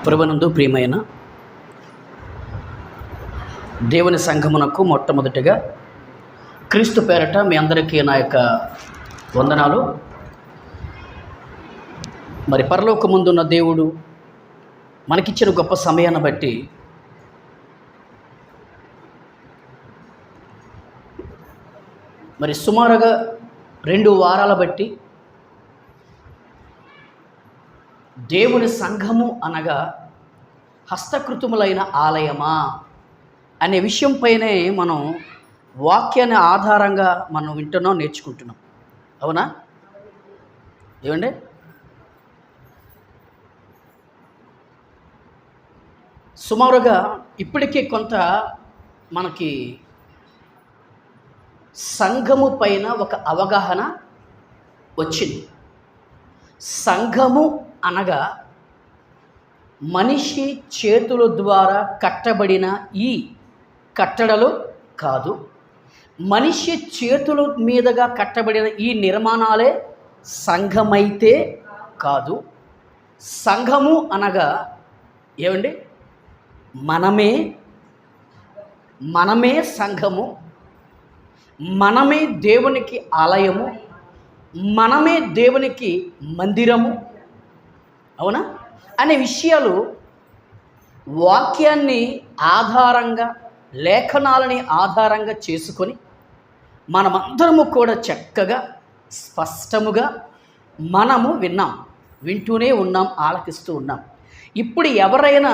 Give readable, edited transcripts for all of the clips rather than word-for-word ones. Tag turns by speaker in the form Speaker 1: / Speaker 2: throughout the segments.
Speaker 1: ప్రభునందు ప్రియమైన దేవుని సంఘమునకు మొట్టమొదటిగా క్రీస్తు పేరట మీ అందరికీ నా యొక్క వందనాలు. మరి పరలోకమందున్న దేవుడు మనకిచ్చిన గొప్ప సమయాన్ని బట్టి మరి సుమారుగా 2 వారాల బట్టి దేవుని సంఘము అనగా హస్తకృతములైన ఆలయమా అనే విషయంపైనే మనం వాక్యాన్ని ఆధారంగా మనం వింటున్నాం, నేర్చుకుంటున్నాం. అవునా? ఏమండి? సుమారుగా ఇప్పటికే కొంత మనకి సంఘము పైన ఒక అవగాహన వచ్చింది. సంఘము అనగా మనిషి చేతుల ద్వారా కట్టబడిన ఈ కట్టడలు కాదు, మనిషి చేతుల మీదుగా కట్టబడిన ఈ నిర్మాణాలే సంఘమైతే కాదు. సంఘము అనగా ఏమండి? మనమే సంఘము, మనమే దేవునికి ఆలయము, మనమే దేవునికి మందిరము. అవునా? అనే విషయాలు వాక్యాన్ని ఆధారంగా, లేఖనాలని ఆధారంగా చేసుకొని మనమందరము కూడా చక్కగా స్పష్టముగా మనము వింటూనే ఉన్నాం, ఆలకిస్తూ ఉన్నాం. ఇప్పుడు ఎవరైనా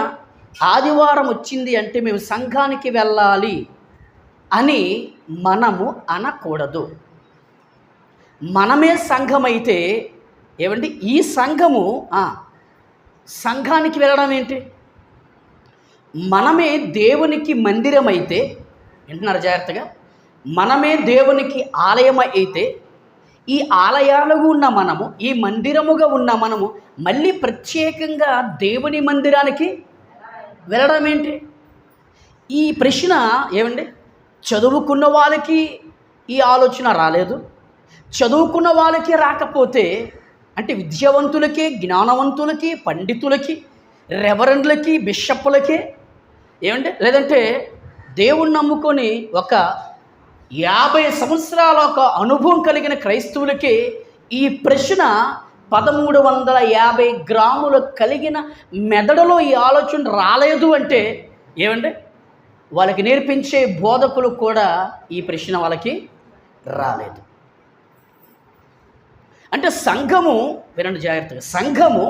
Speaker 1: ఆదివారం వచ్చింది అంటే మేము సంఘానికి వెళ్ళాలి అని మనము అనకూడదు. మనమే సంఘమైతే ఏమండి? ఈ సంఘము సంఘానికి వెళ్ళడం ఏంటి? మనమే దేవునికి మందిరం అయితే, వింటున్నారు జాగ్రత్తగా, మనమే దేవునికి ఆలయం అయితే ఈ ఆలయాలుగా ఉన్న మనము, ఈ మందిరముగా ఉన్న మనము మళ్ళీ ప్రత్యేకంగా దేవుని మందిరానికి వెళ్ళడం ఏంటి? ఈ ప్రశ్న ఏమండి? చదువుకున్న వాళ్ళకి ఈ ఆలోచన రాలేదు. చదువుకున్న వాళ్ళకి రాకపోతే అంటే విద్యావంతులకి, జ్ఞానవంతులకి, పండితులకి, రెవరెండ్లకి, బిషప్పులకి ఏమంటే, లేదంటే దేవుణ్ణి నమ్ముకొని ఒక 50 సంవత్సరాల ఒక అనుభవం కలిగిన క్రైస్తవులకి ఈ ప్రశ్న 1350 గ్రాములు కలిగిన మెదడులో ఈ ఆలోచన రాలేదు అంటే ఏమండి? వాళ్ళకి నేర్పించే బోధకులు కూడా ఈ ప్రశ్న వాళ్ళకి రాలేదు. అంటే సంఘము, వినండి జాగ్రత్తగా, సంఘము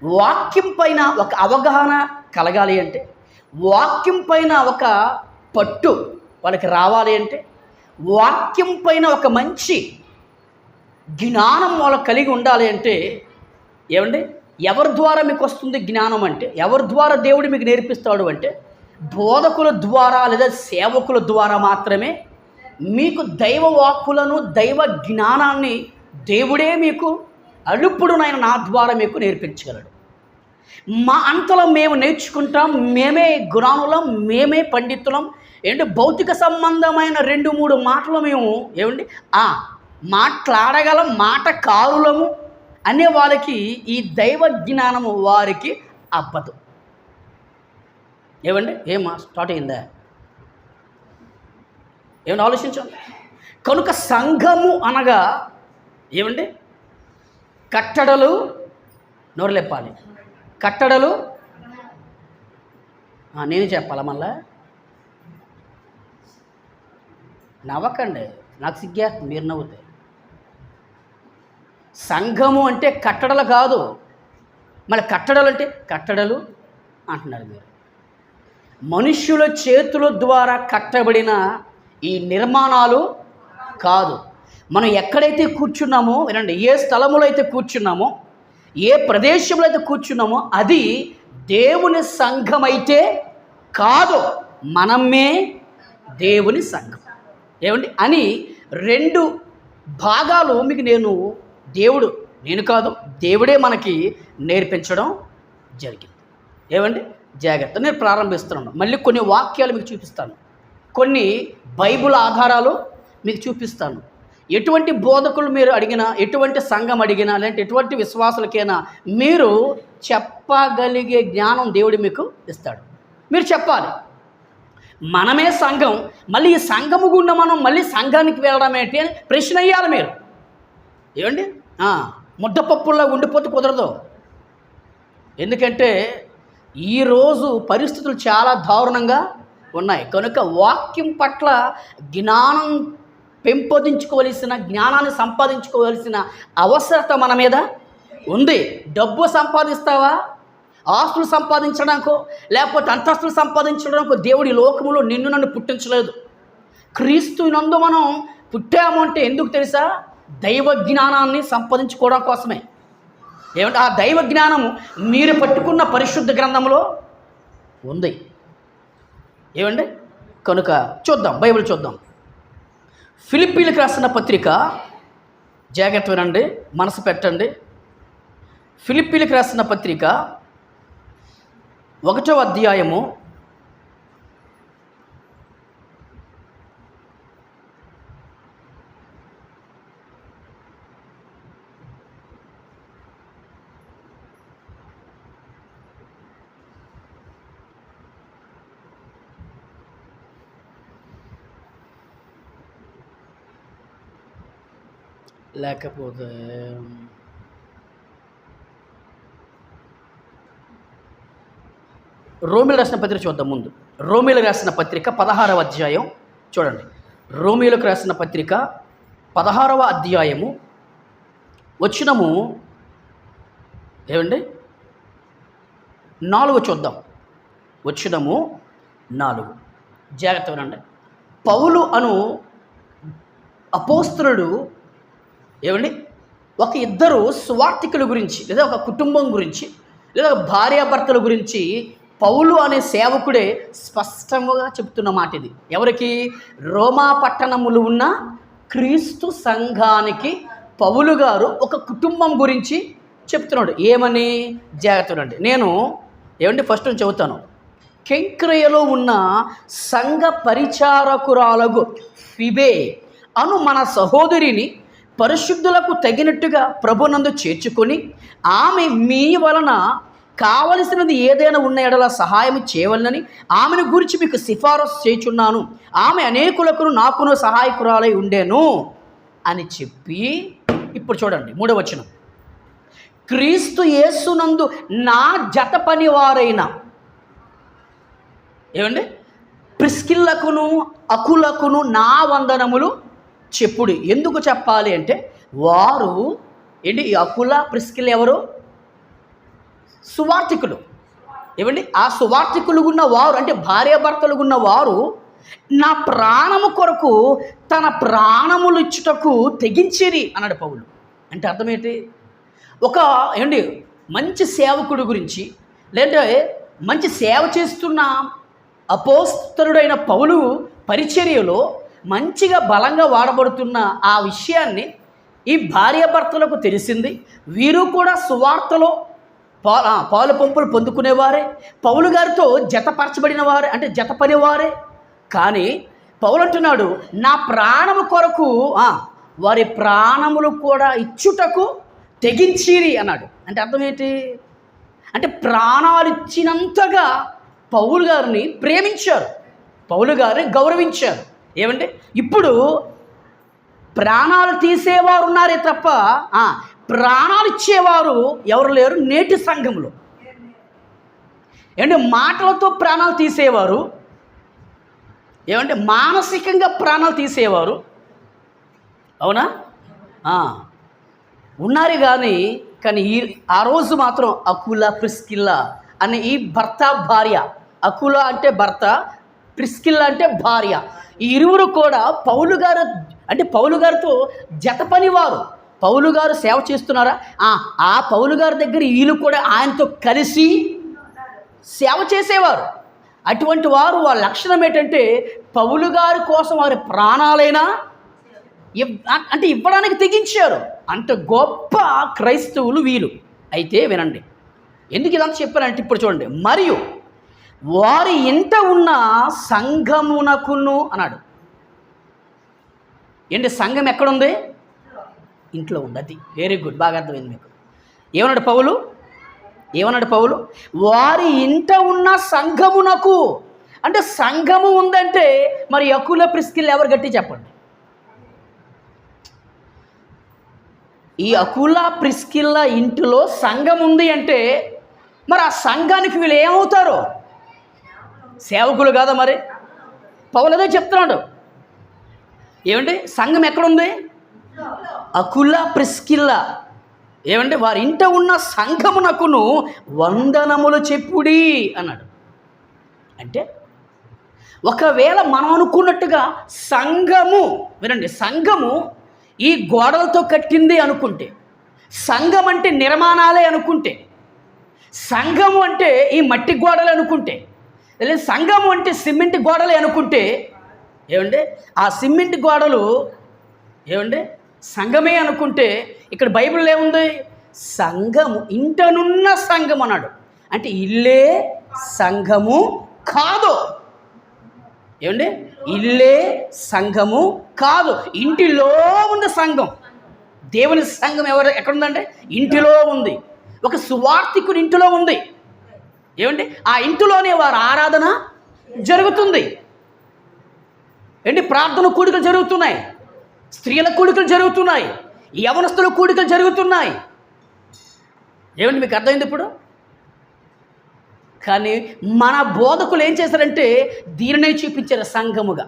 Speaker 1: వాక్యం పైన ఒక అవగాహన కలగాలి అంటే, వాక్యం పైన ఒక పట్టు వాళ్ళకి రావాలి అంటే, వాక్యం పైన ఒక మంచి జ్ఞానం వాళ్ళకి కలిగి ఉండాలి అంటే ఏమండి? ఎవరి ద్వారా మీకు వస్తుంది జ్ఞానం అంటే, ఎవరి ద్వారా దేవుడు మీకు నేర్పిస్తాడు అంటే, బోధకుల ద్వారా లేదా సేవకుల ద్వారా మాత్రమే మీకు దైవ వాక్కులను, దైవ జ్ఞానాన్ని దేవుడే మీకు అలుపుడు నా ద్వారా మీకు నేర్పించగలడు. మా అంతలో మేము నేర్చుకుంటాం, మేమే గుణానులం, మేమే పండితులం. ఏంటి? భౌతిక సంబంధమైన 2-3 మాటలు మేము ఏమండి మాట్లాడగలం, మాటకారులము అనే వాళ్ళకి ఈ దైవ జ్ఞానము వారికి అబ్బదు. ఏమండి? స్టార్ట్ అయిందా? ఏమన్నా ఆలోచించండి. కనుక సంఘము అనగా ఏమండి? కట్టడలు, నోరులెప్పాలి, కట్టడలు. నేను చెప్పాలా? మళ్ళా నవ్వకండి, నాకు సిగ్గేస్తుంది మీరు నవ్వుతే. సంఘము అంటే కట్టడలు కాదు, మళ్ళీ కట్టడలు అంటే కట్టడలు అంటున్నారు మీరు. మనుష్యుల చేతుల ద్వారా కట్టబడిన ఈ నిర్మాణాలు కాదు. మనం ఎక్కడైతే కూర్చున్నామో, వినండి, ఏ స్థలములో అయితే కూర్చున్నామో, ఏ ప్రదేశంలో అయితే కూర్చున్నామో అది దేవుని సంఘం అయితే కాదు, మనమే దేవుని సంఘం. ఏమండి? అని 2 భాగాలు మీకు నేను కాదు, దేవుడే మనకి నేర్పించడం జరిగింది. ఏమండి? జాగ్రత్త. నేను ప్రారంభిస్తున్నాను. మళ్ళీ కొన్ని వాక్యాలు మీకు చూపిస్తాను, కొన్ని బైబిల్ ఆధారాలు మీకు చూపిస్తాను. ఎటువంటి బోధకులు మీరు అడిగినా, ఎటువంటి సంఘం అడిగినా, లేదంటే ఎటువంటి విశ్వాసులకైనా మీరు చెప్పగలిగే జ్ఞానం దేవుడు మీకు ఇస్తాడు. మీరు చెప్పాలి. మనమే సంఘం, మళ్ళీ ఈ సంఘము గుండా మనం మళ్ళీ సంఘానికి వెళ్ళడం ఏంటి అని ప్రశ్న అయ్యాలి మీరు. ఏమండి, ముద్దపప్పుల్లో ఉండిపోతే కుదరదు. ఎందుకంటే ఈరోజు పరిస్థితులు చాలా దారుణంగా ఉన్నాయి. కనుక వాక్యం పట్ల జ్ఞానం పెంపొందించుకోవలసిన, జ్ఞానాన్ని సంపాదించుకోవలసిన అవసరత మన మీద ఉంది. డబ్బు సంపాదిస్తావా? ఆస్తులు సంపాదించడానికో లేకపోతే అంతస్తులు సంపాదించడానికో దేవుడి లోకములో నిన్ను నన్ను పుట్టించలేదు. క్రీస్తునందు మనం పుట్టాము అంటే ఎందుకు తెలుసా? దైవ జ్ఞానాన్ని సంపాదించుకోవడం కోసమే. ఏమంటే ఆ దైవ జ్ఞానము మీరు పట్టుకున్న పరిశుద్ధ గ్రంథంలో ఉంది. ఏమండి, కనుక చూద్దాం, బైబిల్ చూద్దాం. ఫిలిప్పీలకు రాసిన పత్రిక, జాగ్రత్త వినండి, మనసు పెట్టండి. ఫిలిప్పీలకు రాసిన పత్రిక 1వ అధ్యాయము 'లేకపోతే రోమీయులకు రాసిన పత్రిక చూద్దాం. ముందు రోమీయులకు రాసిన పత్రిక 16వ అధ్యాయం చూడండి. రోమీయులకు రాసిన పత్రిక 16వ అధ్యాయము వచనము ఏమండి 4 చూద్దాం. వచనము 4 జాగ్రత్త వినండి. పౌలు అను అపోస్తలుడు ఏమండి ఒక ఇద్దరు సువార్థికుల గురించి, లేదా ఒక కుటుంబం గురించి, లేదా భార్యాభర్తల గురించి పౌలు అనే సేవకుడే స్పష్టంగా చెప్తున్న మాట ఇది. ఎవరికి? రోమా పట్టణములు ఉన్న క్రీస్తు సంఘానికి పౌలు గారు ఒక కుటుంబం గురించి చెప్తున్నాడు. ఏమని? జాగ్రత్తనండి. నేను ఏమండి ఫస్ట్ నుంచి చెబుతాను. కెంక్రేయలో ఉన్న సంఘ పరిచారకురాలకు ఫిబే అను మన సహోదరిని పరిశుద్ధులకు తగినట్టుగా ప్రభునందు చేర్చుకొని, ఆమె మీ వలన కావలసినది ఏదైనా ఉన్న ఎడల సహాయం చేయవలనని ఆమెను గురించి మీకు సిఫారసు చేయుచున్నాను. ఆమె అనేకులకు నాకును సహాయకురాలై ఉండేను అని చెప్పి, ఇప్పుడు చూడండి 3వ వచనం. క్రీస్తు యేసునందు నా జత పనివారైన ఏమండి ప్రిస్కిల్లకును అకులకును నా వందనములు చెప్పుడు. ఎందుకు చెప్పాలి అంటే, వారు ఏంటి, ఈ అకుల ప్రిస్కిల్ ఎవరు? సువార్థికులు. ఏమండి ఆ సువార్థికులు ఉన్న వారు, అంటే భార్యాభర్తలు ఉన్న వారు నా ప్రాణము కొరకు తన ప్రాణములు ఇచ్చుటకు తెగించిరి అన్నాడు పౌలు. అంటే అర్థం ఏంటి? ఒక ఏమండి మంచి సేవకుడు గురించి, లేదంటే మంచి సేవ చేస్తున్న అపోస్తలుడైన పౌలు పరిచర్యలో మంచిగా బలంగా వాడబడుతున్న ఆ విషయాన్ని ఈ భార్యాభర్తలకు తెలిసింది. వీరు కూడా సువార్తలో పాలు పంపులు పొందుకునేవారే, పౌలు గారితో జతపరచబడిన వారే, అంటే జత పనివారే. కానీ పౌలు అంటున్నాడు, నా ప్రాణము కొరకు వారి ప్రాణములు కూడా ఇచ్చుటకు తెగించిరి అన్నాడు. అంటే అర్థం ఏంటి? అంటే ప్రాణాలు ఇచ్చినంతగా పౌలు గారిని ప్రేమించారు, పౌలు గారిని గౌరవించారు. ఏమంటే ఇప్పుడు ప్రాణాలు తీసేవారు ఉన్నారే తప్ప ప్రాణాలు ఇచ్చేవారు ఎవరు లేరు నేటి సంఘంలో. ఏమంటే మాటలతో ప్రాణాలు తీసేవారు, ఏమంటే మానసికంగా ప్రాణాలు తీసేవారు, అవునా? ఉన్నారు. కానీ ఆ రోజు మాత్రం అకుల ప్రిస్కిల్లా అనే ఈ భర్త భార్య, అకుల అంటే భర్త, ప్రిస్కిల్లా అంటే భార్య, ఈ ఇరువురు కూడా పౌలు గారు, అంటే పౌలు గారితో జత పనివారు. పౌలు గారు సేవ చేస్తున్నారా, ఆ పౌలు గారి దగ్గర వీళ్ళు కూడా ఆయనతో కలిసి సేవ చేసేవారు. అటువంటి వారు వాళ్ళ లక్షణం ఏంటంటే, పౌలు గారి కోసం వారి ప్రాణాలైనా అంటే ఇవ్వడానికి తెగించారు. అంత గొప్ప క్రైస్తవులు వీరు. అయితే వినండి, ఎందుకు ఇదంతా చెప్పారంటే, ఇప్పుడు చూడండి. మరియు వారి ఇంట ఉన్న సంఘమునకును అన్నాడు. ఏంటి సంఘం ఎక్కడుంది? ఇంట్లో ఉంది. అది వెరీ గుడ్, బాగా అర్థమైంది మీకు. ఏమన్నాడు పౌలు? వారి ఇంట ఉన్న సంఘమునకు. అంటే సంఘము ఉందంటే మరి అకుల ప్రిస్కిల్ ఎవరు గట్టి చెప్పండి. ఈ అకుల ప్రిస్కిల్ల ఇంటిలో సంఘం ఉంది అంటే మరి ఆ సంఘానికి వీళ్ళు ఏమవుతారు? సేవకులు కాదా? మరి పౌలు అదే చెప్తున్నాడు. ఏమండి సంఘం ఎక్కడుంది? అకుల ప్రిస్కిల్ల. ఏమంటే వారి ఇంట ఉన్న సంఘమునకును వందనములు చెప్పుడి అన్నాడు. అంటే ఒకవేళ మనం అనుకున్నట్టుగా సంఘము, వినండి, సంఘము ఈ గోడలతో కట్టింది అనుకుంటే, సంఘం అంటే నిర్మాణాలే అనుకుంటే, సంఘము అంటే ఈ మట్టి గోడలే అనుకుంటే, లేదా సంఘము అంటే సిమెంట్ గోడలే అనుకుంటే, ఏమండి ఆ సిమెంట్ గోడలు ఏమండి సంఘమే అనుకుంటే, ఇక్కడ బైబిల్లో ఏముంది? సంఘము, ఇంటనున్న సంఘం అన్నాడు. అంటే ఇల్లే సంఘము కాదు. ఏమండి ఇల్లే సంఘము కాదు, ఇంటిలో ఉంది సంఘం. దేవుని సంఘం ఎక్కడుందంటే ఇంటిలో ఉంది. ఒక సువార్థికుడి ఇంటిలో ఉంది. ఏమండి ఆ ఇంటిలోనే వారి ఆరాధన జరుగుతుంది. ఏంటి ప్రార్థన కూడికలు జరుగుతున్నాయి, స్త్రీల కూడికలు జరుగుతున్నాయి, యవనస్తుల కూడికలు జరుగుతున్నాయి. ఏమండి మీకు అర్థమైంది ఇప్పుడు? కానీ మన బోధకులు ఏం చేశారంటే దీనినే చూపించారు సంఘముగా.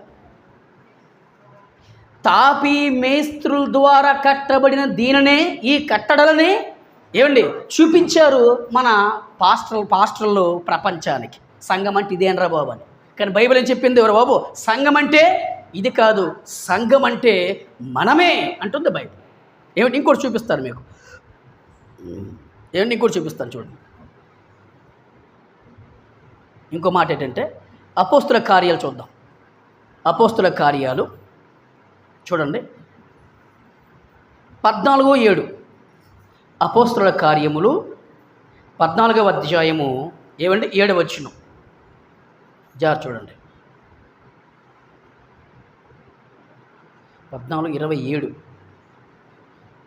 Speaker 1: తాపీ మేస్త్రుల ద్వారా కట్టబడిన దీనినే, ఈ కట్టడలనే ఏమండి చూపించారు మన పాస్టర్లు ప్రపంచానికి. సంఘం అంటే ఇదేనరా బాబు అని. కానీ బైబిల్ ఏం చెప్పింది? ఎవరు బాబు? సంఘం అంటే ఇది కాదు, సంఘం అంటే మనమే అంటుంది బైబిల్. ఏమిటి ఇంకోటి చూపిస్తాను మీకు. ఏమిటి ఇంకోటి చూపిస్తాను చూడండి. ఇంకో మాట ఏంటంటే అపోస్తుల కార్యాలు చూద్దాం. అపోస్తుల కార్యాలు చూడండి 14:7. అపోస్తుల కార్యములు 14వ అధ్యాయము ఏమండి 7వ వచనం చూడండి. 14:27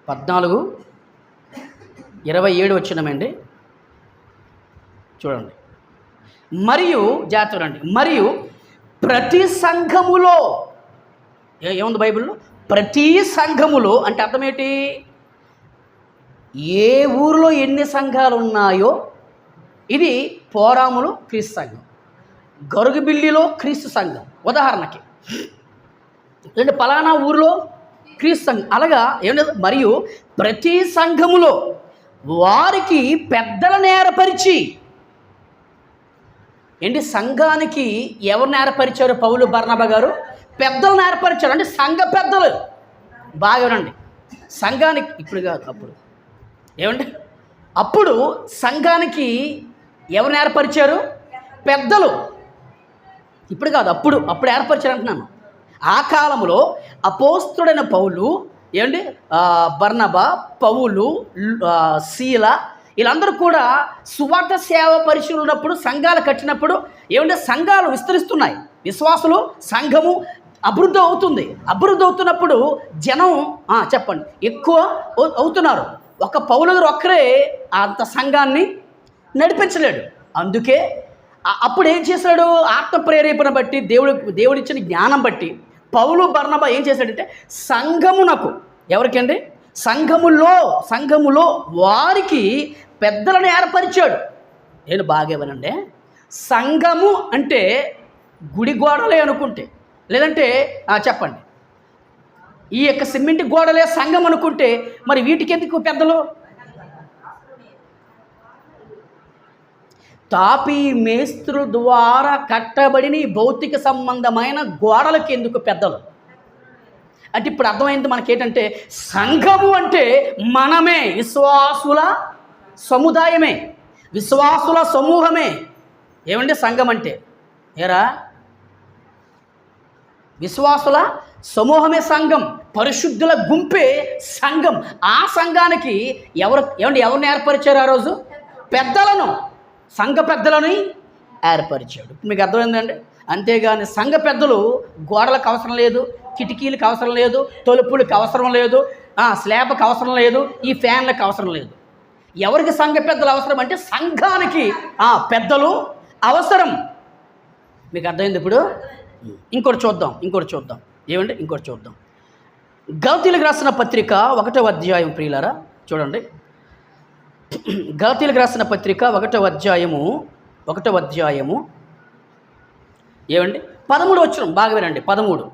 Speaker 1: 14:27 వచనమండి చూడండి. మరియు చూడండి, మరియు ప్రతి సంఘములో ఏముంది బైబిల్లో? ప్రతి సంఘములో అంటే అర్థం ఏంటి? ఏ ఊరిలో ఎన్ని సంఘాలు ఉన్నాయో, ఇది పోరాములు క్రీస్తు సంఘం, గరుగుబిల్లిలో క్రీస్తు సంఘం ఉదాహరణకి, అంటే పలానా ఊరిలో క్రీస్తు సంఘం, అలాగా ఏమంటే మరియు ప్రతి సంఘములో వారికి పెద్దలను ఏర్పరిచి. ఏంటి సంఘానికి ఎవరిని ఏర్పరిచారు పౌలు బర్నబా గారు? పెద్దలను ఏర్పరిచారు. అంటే సంఘ పెద్దలు. బాగా వినండి, సంఘానికి ఇప్పుడు కాదు అప్పుడు. ఏమంటే అప్పుడు సంఘానికి ఎవరిని ఏర్పరిచారు? పెద్దలు. ఇప్పుడు కాదు, అప్పుడు ఏర్పరిచారు అంటున్నాను. ఆ కాలంలో అపోస్తుడైన పౌలు, ఏమండి బర్నబా, పౌలు, శీల, వీళ్ళందరూ కూడా సువార్త సేవ పరిచయం ఉన్నప్పుడు సంఘాలు కట్టినప్పుడు ఏమంటే సంఘాలు విస్తరిస్తున్నాయి, విశ్వాసులు సంఘము అభివృద్ధి అవుతున్నప్పుడు జనం చెప్పండి ఎక్కువ అవుతున్నారు. ఒక పౌలు గారు ఒక్కరే అంత సంఘాన్ని నడిపించలేడు. అందుకే అప్పుడు ఏం చేశాడు? ఆత్మ ప్రేరేపణ బట్టి, దేవుడిచ్చిన జ్ఞానం బట్టి పౌలు బర్నబా ఏం చేశాడంటే సంఘమునకు, ఎవరికండి? సంఘములో వారికి పెద్దలను ఏర్పరిచాడు. నేను బాగేవనండి, సంఘము అంటే గుడి గోడలే అనుకుంటే, లేదంటే చెప్పండి ఈ యొక్క సిమెంట్ గోడలే సంఘం అనుకుంటే మరి వీటికి ఎందుకు పెద్దలు? తాపీ మేస్త్రుల ద్వారా కట్టబడిన భౌతిక సంబంధమైన గోడలకి ఎందుకు పెద్దలు? అంటే ఇప్పుడు అర్థమైంది మనకేంటంటే సంఘము అంటే మనమే, విశ్వాసుల సముదాయమే, విశ్వాసుల సమూహమే. ఏమంటే సంఘం అంటే ఏరా విశ్వాసుల సమూహమే సంఘం, పరిశుద్ధుల గుంపే సంఘం. ఆ సంఘానికి ఎవరిని ఏర్పరిచారు? ఆ రోజు పెద్దలను, సంఘ పెద్దలని ఏర్పరిచాడు. మీకు అర్థమైందండి? అంతేగాని సంఘ పెద్దలు గోడలకు అవసరం లేదు, కిటికీలకు అవసరం లేదు, తలుపులకు అవసరం లేదు, స్లాబ్కి అవసరం లేదు, ఈ ఫ్యాన్లకు అవసరం లేదు. ఎవరికి సంఘ పెద్దలు అవసరం అంటే సంఘానికి పెద్దలు అవసరం. మీకు అర్థమైంది? ఇప్పుడు ఇంకోటి చూద్దాం ఏమండి, ఇంకోటి చూద్దాం. గలతీయులకు రాసిన పత్రిక 1వ అధ్యాయం ప్రియులారా చూడండి. గలతీయులకు రాసిన పత్రిక 1వ అధ్యాయము ఏమండి 13 వచనం బాగా వినండి. 13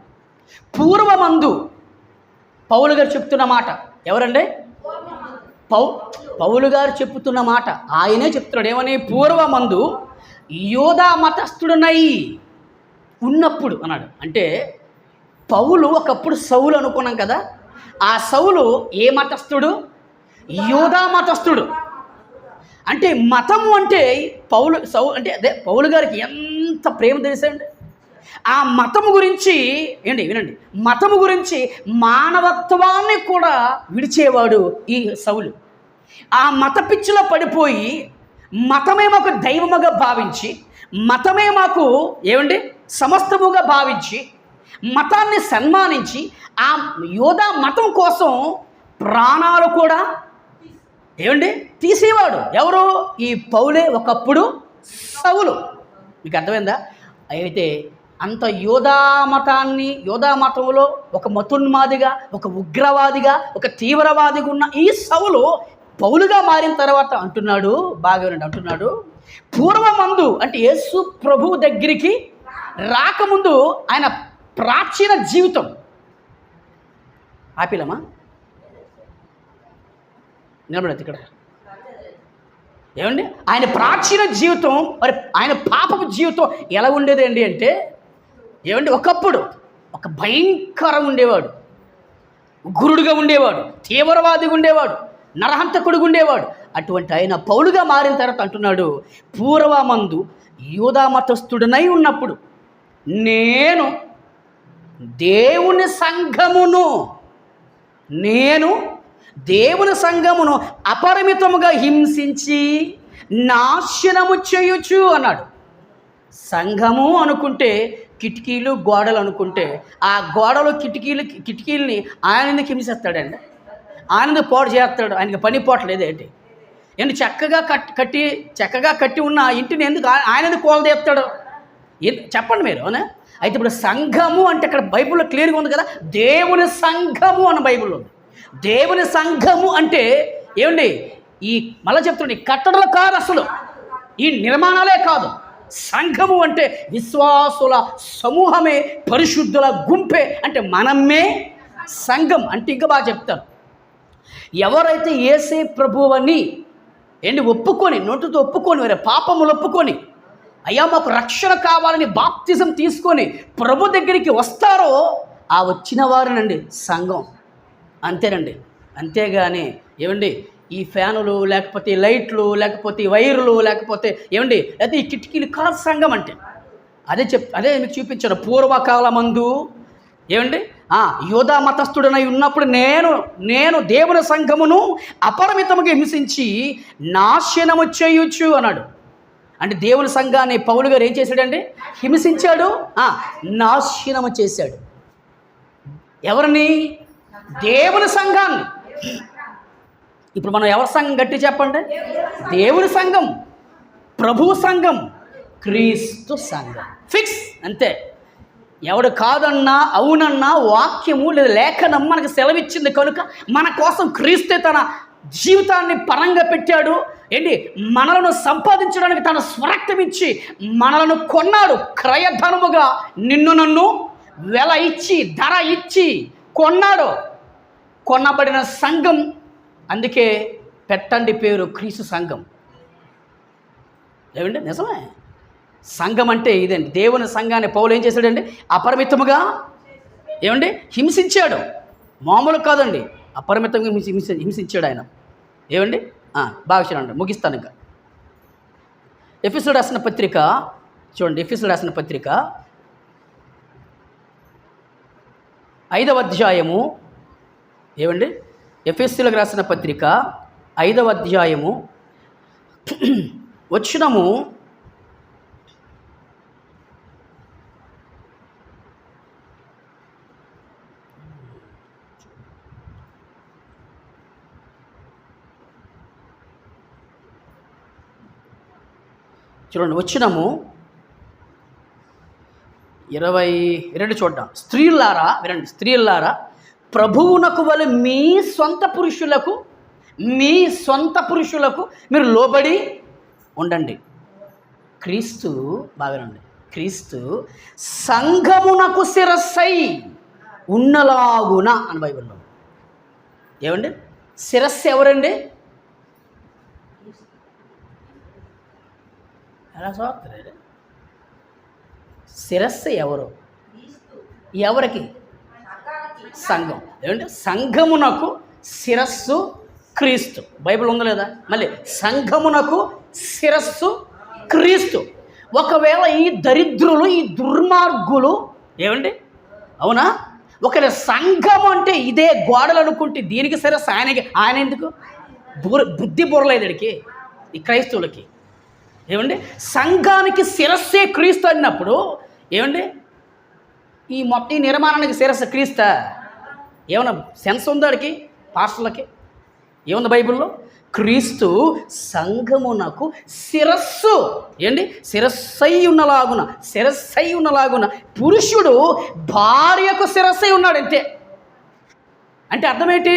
Speaker 1: పూర్వమందు పౌలు గారు చెప్తున్న మాట. ఎవరండి? పౌలు గారు చెప్తున్న మాట ఆయనే చెప్తున్నాడు. ఏమని? పూర్వమందు యోధా మతస్థుడునై ఉన్నప్పుడు అన్నాడు. అంటే పౌలు ఒకప్పుడు సౌలు అనుకున్నాం కదా, ఆ సౌలు ఏ మతస్థుడు? యోధా మతస్థుడు. అంటే మతము అంటే అంటే అదే పౌలు గారికి ఎంత ప్రేమ తెలుసండి. ఆ మతము గురించి వినండి, మతము గురించి మానవత్వాన్ని కూడా విడిచేవాడు ఈ సౌలు. ఆ మత పిచ్చిలో పడిపోయి మతమే మాకు దైవముగా భావించి, మతమే మాకు సమస్తముగా భావించి, మతాన్ని సన్మానించి ఆ యోధా మతం కోసం ప్రాణాలు కూడా తీసేవాడు. ఎవరు? ఈ పౌలే ఒకప్పుడు సౌలు. మీకు అర్థమైందా? అయితే అంత యోధా మతంలో ఒక మతోన్మాదిగా, ఒక ఉగ్రవాదిగా, ఒక తీవ్రవాదిగా ఉన్న ఈ సౌలు పౌలుగా మారిన తర్వాత అంటున్నాడు, బాగా అంటున్నాడు, పూర్వమందు అంటే యేసు ప్రభువు దగ్గరికి రాకముందు ఆయన ప్రాచీన జీవితం. ఆపిలమా నిలబడదు ఇక్కడ. ఆయన ప్రాచీన జీవితం, మరి ఆయన పాపపు జీవితం ఎలా ఉండేదండి అంటే ఒకప్పుడు ఒక భయంకరంగా ఉండేవాడు, గురుడుగా ఉండేవాడు, తీవ్రవాదిగా ఉండేవాడు, నరహంతకుడుగా ఉండేవాడు. అటువంటి ఆయన పౌలుగా మారిన తర్వాత అంటున్నాడు, పూర్వమందు యూదా మతస్థుడనై ఉన్నప్పుడు నేను దేవుని సంఘమును అపరిమితముగా హింసించి నాశనము చేయుచు అన్నాడు. సంఘము అనుకుంటే కిటికీలు గోడలు అనుకుంటే, ఆ గోడలు కిటికీలని ఆయన ఎందుకు హింసిస్తాడండి? ఆయన పాడు చేస్తాడు. ఆయనకి పని పోవట్లేదు ఏంటి? చక్కగా కట్టి ఉన్న ఇంటిని ఎందుకు ఆయన ఎందుకు కూలదీస్తాడు? చెప్పండి మీరు. అవునా? అయితే ఇప్పుడు సంఘము అంటే ఇక్కడ బైబిల్లో క్లియర్గా ఉంది కదా, దేవుని సంఘము అన్న బైబిల్లో ఉంది. దేవుని సంఘము అంటే ఈ మళ్ళీ చెప్తుండే కట్టడలు కాదు, అసలు ఈ నిర్మాణాలే కాదు. సంఘము అంటే విశ్వాసుల సమూహమే, పరిశుద్ధుల గుంపే, అంటే మనమే సంఘం. అంటే ఇంకా బాగా చెప్తారు, ఎవరైతే యేసే ప్రభువని ఒప్పుకొని, నోటితో ఒప్పుకొని, వారి పాపములు ఒప్పుకొని, అయ్యా మాకు రక్షణ కావాలని బాప్తిజం తీసుకొని ప్రభు దగ్గరికి వస్తారో ఆ వచ్చిన వారినండి సంఘం. అంతేనండి. అంతేగాని ఈ ఫ్యానులు, లేకపోతే లైట్లు, లేకపోతే వైర్లు, లేకపోతే అయితే ఈ కిటికీలు కాదు సంఘం అంటే. అదే మీకు చూపించాను. పూర్వకాలమందు యోధా మతస్థుడనై ఉన్నప్పుడు నేను దేవుని సంఘమును అపరిమితముగా హింసించి నాశనము చేయొచ్చు అన్నాడు. అంటే దేవుని సంఘాన్ని పౌలు గారు ఏం చేశాడండి? హింసించాడు, నాశనము చేశాడు. ఎవరిని? దేవుని సంఘాన్ని. ఇప్పుడు మనం ఎవరి సంఘం గట్టి చెప్పండి? దేవుని సంఘం, ప్రభువు సంఘం, క్రీస్తు సంఘం. ఫిక్స్ అంతే. ఎవడు కాదన్నా అవునన్నా వాక్యము లేదా లేఖనం మనకు సెలవిచ్చింది కనుక మన కోసం క్రీస్తే తన జీవితాన్ని పరంగా పెట్టాడు. మనలను సంపాదించడానికి తన స్వరక్తం ఇచ్చి మనలను కొన్నాడు. క్రయధనముగా నిన్ను నన్ను వెల ఇచ్చి, ధర ఇచ్చి కొన్నాడు. కొనబడిన సంఘం. అందుకే పెట్టండి పేరు క్రీస్తు సంఘం. నిజమే. సంఘం అంటే ఇదండి. దేవుని సంఘాన్ని పౌలు ఏం చేశాడండి? అపరిమితముగా హింసించాడు. మామూలు కాదండి, అపరిమితంగా హింసించాడు ఆయన. బాగా చూడండి, ముగిస్తాను ఇంకా. ఎఫెసీయులకు రాసిన పత్రిక చూడండి. ఎఫెసీయులకు రాసిన పత్రిక 5వ అధ్యాయము ఎఫెసీయులకు రాసిన పత్రిక 5వ అధ్యాయము వచనము 8 చూడండి వచ్చినము 22 చూద్దాం. స్త్రీలారా వినండి, స్త్రీలారా ప్రభువునకు వలె మీ సొంత పురుషులకు మీరు లోబడి ఉండండి. క్రీస్తు బాగానండి, క్రీస్తు సంఘమునకు శిరస్సై ఉన్నలాగున అని బైబిల్లో. ఏమండి శిరస్సు ఎవరండి? ఎలా చూస్తారు? శిరస్సు ఎవరు? ఎవరికి? సంఘం. ఏమంటే సంఘమునకు శిరస్సు క్రీస్తు. బైబిల్ ఉందా లేదా? మళ్ళీ సంఘమునకు శిరస్సు క్రీస్తు. ఒకవేళ ఈ దరిద్రులు, ఈ దుర్మార్గులు ఏమండి, అవునా, ఒకరి సంఘం అంటే ఇదే గోడలు అనుకుంటే దీనికి శిరస్సు ఆయన ఎందుకు? బుద్ధి బుర్రలేదుడికి ఈ క్రైస్తవులకి. ఏమండి సంఘానికి శిరస్సే క్రీస్తు అన్నప్పుడు ఏమండి ఈ మొత్తం నిర్మాణానికి శిరస్సు క్రీస్తా? ఏమన్నా సెన్స్ ఉందా వాడికి, పాస్టర్లకి? ఏముంది బైబిల్లో? క్రీస్తు సంఘమునకు శిరస్సు. ఏంటి? శిరస్సై ఉన్నలాగున పురుషుడు భార్యకు శిరస్సై ఉన్నాడు అంతే. అంటే అర్థమేంటి?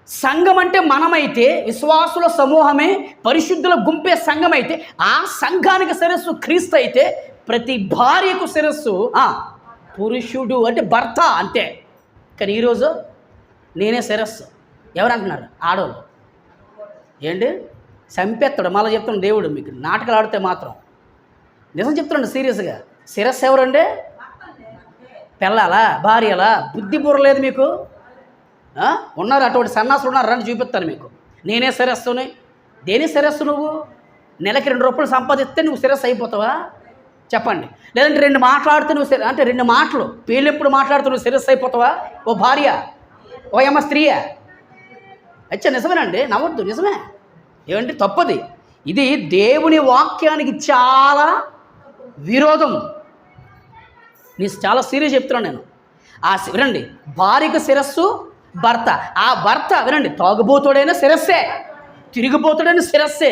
Speaker 1: సంఘం అంటే మనమైతే, విశ్వాసుల సమూహమే, పరిశుద్ధుల గుంపే సంఘం అయితే, ఆ సంఘానికి శిరస్సు క్రీస్తు అయితే ప్రతి భార్యకు శిరస్సు పురుషుడు అంటే భర్త అంతే. కానీ ఈరోజు నేనే శిరస్సు ఎవరంటున్నారు? ఆడవాళ్ళు. ఏంటి చంపేస్తాడు. మళ్ళీ చెప్తున్నాడు దేవుడు, మీకు నాటకాలు ఆడితే మాత్రం నిజం చెప్తున్నాడు సీరియస్గా. శిరస్సు ఎవరండి? పెళ్ళాలా, భార్యలా? బుద్ధి బుర్రలేదు మీకు? ఉన్నారు అటువంటి సన్నాసులు ఉన్నారు, రండి చూపిస్తాను మీకు. నేనే శిరస్సుని. దేని శిరస్సు? నువ్వు నెలకి 2 రూపాయలు సంపాదిస్తే నువ్వు శిరస్సు అయిపోతావా? చెప్పండి. లేదంటే 2 మాట్లాడితే నువ్వు అంటే 2 మాటలు పేలెప్పుడు మాట్లాడుతూ నువ్వు శిరస్సు అయిపోతావా? ఓ భార్య, ఓ యమ స్త్రీయా? అచ్చా నిజమేనండి, నవ్వద్దు, నిజమే. ఏమంటే తప్పది. ఇది దేవుని వాక్యానికి చాలా విరోధం. నేను చాలా సీరియస్ చెప్తున్నాను నేను. వినండి, భార్యకు శిరస్సు భర్త. ఆ భర్త వినండి తాగుబోతుడైనా శిరస్సే, తిరిగిపోతుడైనా శిరస్సే.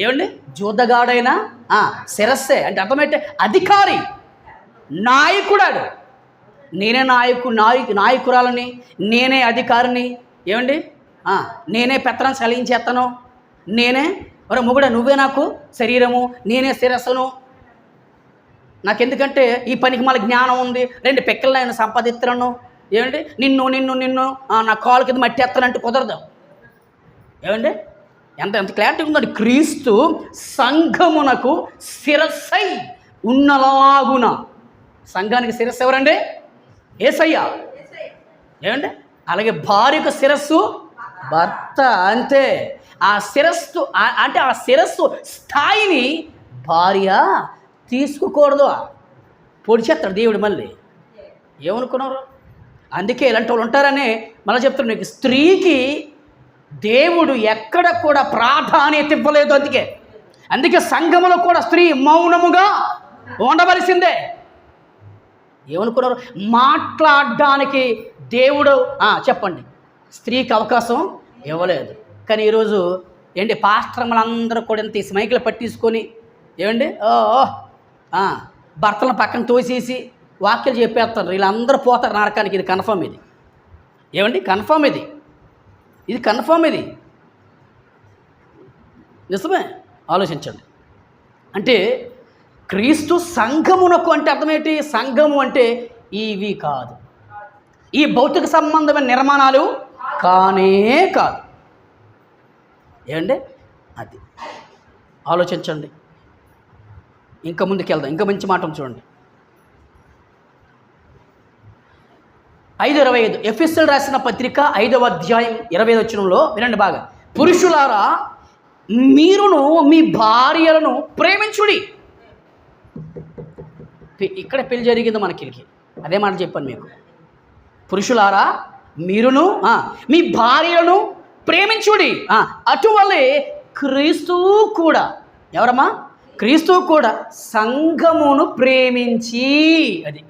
Speaker 1: ఏమండి జూదగాడైనా శిరస్సే. అంటే అర్థమైతే అధికారి, నాయకుడాడు. నేనే నాయకురాలని, నేనే అధికారిని. ఏమండి నేనే పెత్తనం చలించేస్తాను, నేనే మరి మొగుడ నువ్వే నాకు శరీరము, నేనే శిరస్సును. నాకెందుకంటే ఈ పనికి మళ్ళీ జ్ఞానం ఉంది, 2 పెక్కలు నేను సంపాదిస్తున్నాను. ఏమండి నిన్ను నా కాలు కింద మట్టేస్తానంటే కుదరదు. ఏమండి ఎంత క్లారిటీ ఉందండి. క్రీస్తు సంఘమునకు శిరస్సై ఉన్నలాగున. సంఘానికి శిరస్సు ఎవరండి? యేసయ్య. ఏమండి అలాగే భార్యకు శిరస్సు భర్త అంతే. ఆ శిరస్సు అంటే ఆ శిరస్సు స్థాయిని భార్య తీసుకోకూడదు. పొడిచేస్తాడు దేవుడు. మళ్ళీ ఏమనుకున్నారు? అందుకే ఇలాంటి వాళ్ళు ఉంటారని మళ్ళీ చెప్తున్నాను మీకు. స్త్రీకి దేవుడు ఎక్కడ కూడా ప్రాధాన్యత ఇవ్వలేదు. అందుకే సంఘములో కూడా స్త్రీ మౌనముగా ఉండవలసిందే. ఏమనుకున్నారు? మాట్లాడడానికి దేవుడు చెప్పండి స్త్రీకి అవకాశం ఇవ్వలేదు. కానీ ఈరోజు ఏంటి పాస్టర్లందరూ కూడా ఇంత మైకులు పట్టించుకొని ఏమండి భర్తలను పక్కన తోసేసి వాక్యాలు చెప్పేస్తారు. వీళ్ళందరూ పోతారు నరకానికి. ఇది కన్ఫర్మ్. ఇది ఏమండి కన్ఫర్మ్. ఇది కన్ఫర్మ్. ఇది నిజమే. ఆలోచించండి. అంటే క్రీస్తు సంఘమునకు అంటే అర్థమేంటి? సంఘము అంటే ఇవి కాదు, ఈ భౌతిక సంబంధమైన నిర్మాణాలు కానే కాదు. ఏమండి అది ఆలోచించండి. ఇంకా ముందుకు వెళ్దాం. ఇంకా మంచి మాట చూడండి. 5:25 ఎఫెసీయులకు రాసిన పత్రిక 5వ అధ్యాయం 25వ వచనంలో వినండి బాగా. పురుషులారా మీరును మీ భార్యలను ప్రేమించుడి. ఇక్కడ పెళ్లి జరిగింది మనకి. అదే మాట చెప్పాను మీకు. పురుషులారా మీరును మీ భార్యలను ప్రేమించుడి. అటువలే క్రీస్తువు కూడా, ఎవరమ్మా? క్రీస్తువు కూడా సంఘమును ప్రేమించి. అది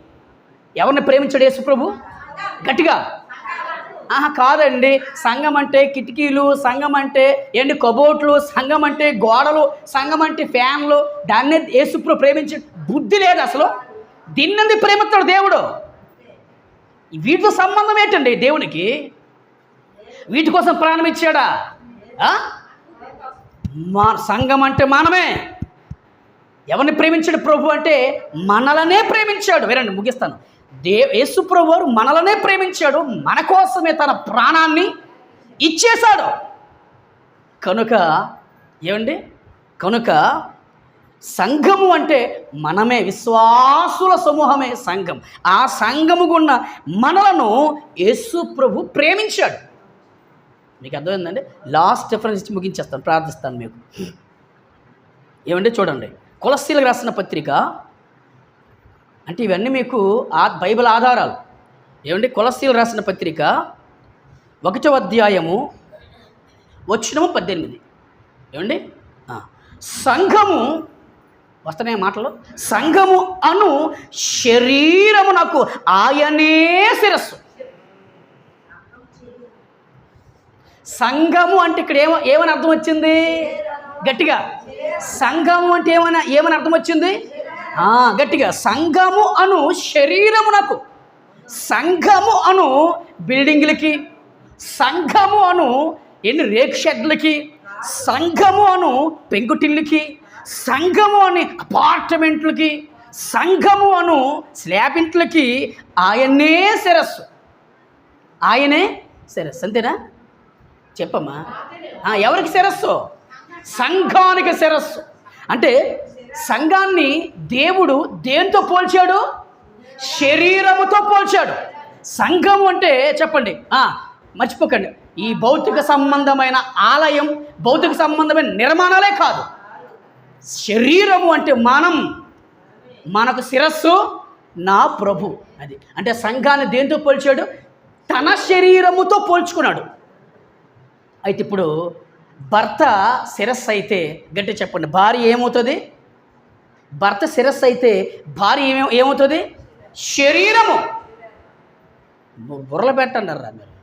Speaker 1: ఎవరిని ప్రేమించాడు యేసు ప్రభు? గట్టిగా కాదండి, సంఘం అంటే కిటికీలు, సంఘం అంటే ఏంటి కబోట్లు, సంఘం అంటే గోడలు, సంఘం అంటే ఫ్యాన్లు, దాన్నే యేసుప్రభు ప్రేమించి బుద్ధి లేదు అసలు. దీన్ని ప్రేమిస్తాడు దేవుడు? వీటితో సంబంధం ఏంటండి దేవునికి? వీటి కోసం ప్రాణం ఇచ్చాడా? సంఘం అంటే మనమే. ఎవరిని ప్రేమించాడు ప్రభు అంటే మనలనే ప్రేమించాడు. వినండి, ముగిస్తాను. యేసు ప్రభు వారు మనలనే ప్రేమించాడు, మన కోసమే తన ప్రాణాన్ని ఇచ్చేశాడు. కనుక కనుక సంఘము అంటే మనమే, విశ్వాసుల సమూహమే సంఘం. ఆ సంఘము గున్న మనలను యేసు ప్రభు ప్రేమించాడు. మీకు అర్థమైందండి? లాస్ట్ డిఫరెన్స్ ఇచ్చి ముగించేస్తాను, ప్రార్థిస్తాను మీకు. చూడండి, కొలస్సీలకు రాసిన పత్రిక అంటే ఇవన్నీ మీకు బైబిల్ ఆధారాలు. కొలస్సీలకు రాసిన పత్రిక 1వ అధ్యాయము 18. సంఘము వస్తున్నాయి మాటలు. సంఘము అను శరీరమునకు ఆయనే శిరస్సు. సంఘము అంటే ఇక్కడ ఏమని అర్థం వచ్చింది? గట్టిగా, సంఘము అంటే ఏమని అర్థం వచ్చింది? గట్టిగా, సంఘము అను శరీరమునకు. సంఘము అను బిల్డింగ్లకి, సంఘము అను రేక్ షెడ్లకి, సంఘము అను పెంకుటిళ్ళకి, సంఘము అని అపార్ట్మెంట్లకి, సంఘము అను స్లాబ్ ఇంట్లకి ఆయనే శిరస్సు. ఆయనే శిరస్సు. అంతేనా? చెప్పమ్మా. ఎవరికి శిరస్సు? సంఘానికి శిరస్సు. అంటే సంఘాన్ని దేవుడు దేంతో పోల్చాడు? శరీరముతో పోల్చాడు. సంఘము అంటే చెప్పండి, మర్చిపోకండి, ఈ భౌతిక సంబంధమైన ఆలయం, భౌతిక సంబంధమైన నిర్మాణాలే కాదు. శరీరము అంటే మనకు శిరస్సు నా ప్రభు. అది అంటే సంఘాన్ని దేంతో పోల్చాడు? తన శరీరముతో పోల్చుకున్నాడు. అయితే ఇప్పుడు భర్త శిరస్సు అయితే, గట్టి చెప్పండి, భార్య ఏమవుతుంది? భర్త శిరస్సు అయితే భార్య ఏమవుతుంది? శరీరము. బుర్రలు పెట్టండారా మీరు.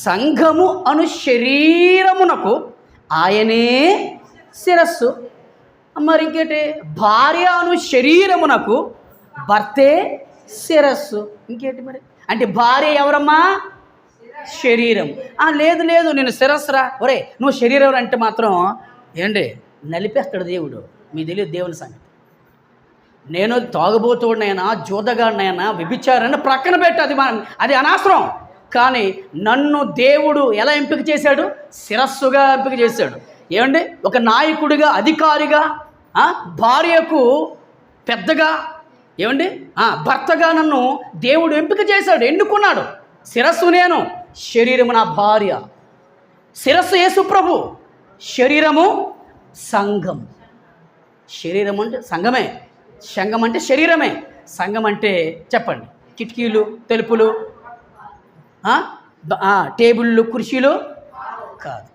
Speaker 1: సంఘము అను శరీరమునకు ఆయనే శిరస్సు. మరి ఇంకేంటి? భార్య అను శరీరమునకు భర్తే శిరస్సు. ఇంకేంటి మరి? అంటే భార్య ఎవరమ్మా? శరీరం. లేదు నేను శిరస్సురా. ఒరే నువ్వు శరీరం అంటే మాత్రం నలిపేస్తాడు దేవుడు. మీ తెలియదు దేవుని సంగతి. నేను తాగుబోతుడినైనా, జూదగాడినైనా, వ్యభిచారాన్ని ప్రక్కన పెట్టి అది అనవసరం. కానీ నన్ను దేవుడు ఎలా ఎంపిక చేశాడు? శిరస్సుగా ఎంపిక చేశాడు. ఒక నాయకుడిగా, అధికారిగా, భార్యకు పెద్దగా, భర్తగా నన్ను దేవుడు ఎంపిక చేశాడు, ఎన్నుకున్నాడు. శిరస్సు నేను, శరీరము నా భార్య. శిరస్సు యేసు ప్రభు, శరీరము సంఘం. శరీరం అంటే సంఘమే, సంఘం అంటే శరీరమే. సంఘం అంటే చెప్పండి, కిటికీలు, తలుపులు, టేబుళ్ళు, కుర్చీలు కాదు.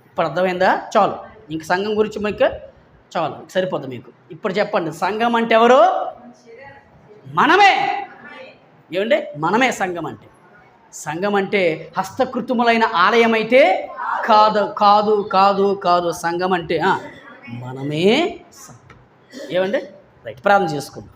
Speaker 1: ఇప్పుడు అర్థమైందా? చాలు, ఇంక సంఘం గురించి మీకు చాలు, సరిపోద్ది మీకు. ఇప్పుడు చెప్పండి, సంఘం అంటే ఎవరు? మనమే. మనమే సంఘం అంటే. సంఘం అంటే హస్తకృతములైన ఆలయం అయితే కాదు కాదు కాదు కాదు. సంఘం అంటే మనమే. రైట్, ప్రార్థన చేసుకుందాం.